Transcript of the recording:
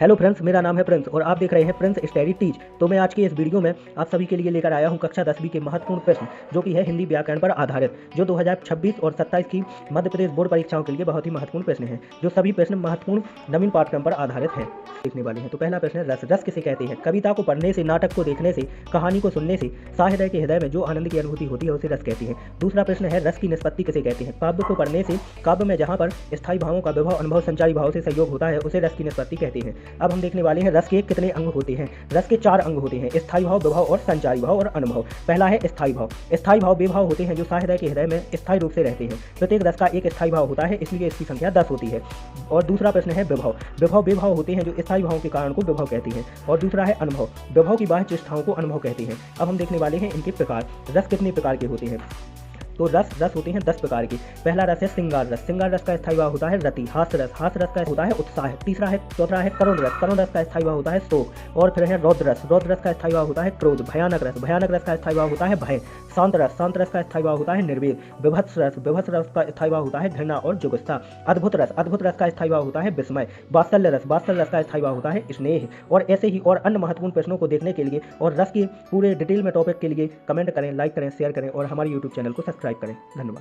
Hello friends, मेरा नाम है प्रिंस और आप देख रहे हैं प्रिंस स्टडी टीच। तो मैं आज की इस वीडियो में आप सभी के लिए लेकर आया हूं कक्षा 10वीं के महत्वपूर्ण प्रश्न, जो कि है हिंदी व्याकरण पर आधारित, जो 2026 और 27 की मध्य प्रदेश बोर्ड परीक्षाओं के लिए बहुत ही महत्वपूर्ण प्रश्न हैं। जो सभी प्रश्न महत्वपूर्ण नवीन पाठ्यक्रम पर आधारित हैं, देखने वाले हैं। तो पहला प्रश्न है, रस। रस किसे कहते हैं? कविता को पढ़ने से, नाटक को देखने से, कहानी को सुनने से साहृदय के हृदय में जो आनंद की अनुभूति होती है उसे रस कहते हैं। दूसरा प्रश्न है, रस की निष्पत्ति किसे कहते हैं? काव्य को पढ़ने से, काव्य में जहाँ पर स्थायी भावों का विभव अनुभव संचारी भाव से सहयोग होता है उसे रस की निष्पत्ति कहते हैं। अब हम देखने वाले हैं रस के कितने अंग होते हैं। रस के 4 अंग होते हैं, स्थायी भाव, विभव और संचारी भाव और अनुभव। पहला है स्थायी भाव। स्थायी भाव वे भाव होते हैं जो साहृदय के हृदय में स्थायी रूप से रहते हैं। प्रत्येक रस का एक स्थायी भाव होता है, इसलिए इसकी संख्या 10 होती है। और दूसरा प्रश्न है विभव। विभव वे भाव होते हैं जो स्थायी भावों के कारण को विभव कहते हैं। और दूसरा है अनुभव। विभव की बाह्य चेष्टाओं को अनुभव कहते हैं। अब हम देखने वाले हैं इनके प्रकार। रस कितने प्रकार के होते हैं? तो रस होते हैं 10 प्रकार के। पहला रस है श्रृंगार रस। श्रृंगार रस का स्थायी भाव होता है रति। हास्य रस का होता है उत्साह। चौथा है करुण रस का स्थायी भाव होता है शोक। और फिर है रौद्र रस का स्थायी भाव होता है क्रोध। भयानक रस का स्थायी भाव होता है भय। शांत रस का स्थायी भाव होता है निर्वेद। विभत्स रस का स्थायी भाव होता है घृणा और जुगुप्सा। अद्भुत रस का स्थायी भाव होता है विस्मय। वात्सल्य रस का स्थायी भाव होता है स्नेह। और ऐसे ही और अन्य महत्वपूर्ण प्रश्नों को देखने के लिए और रस के पूरे डिटेल में टॉपिक के लिए कमेंट करें, लाइक करें, शेयर करें और हमारे यूट्यूब चैनल को सब्सक्राइब करें। धन्यवाद।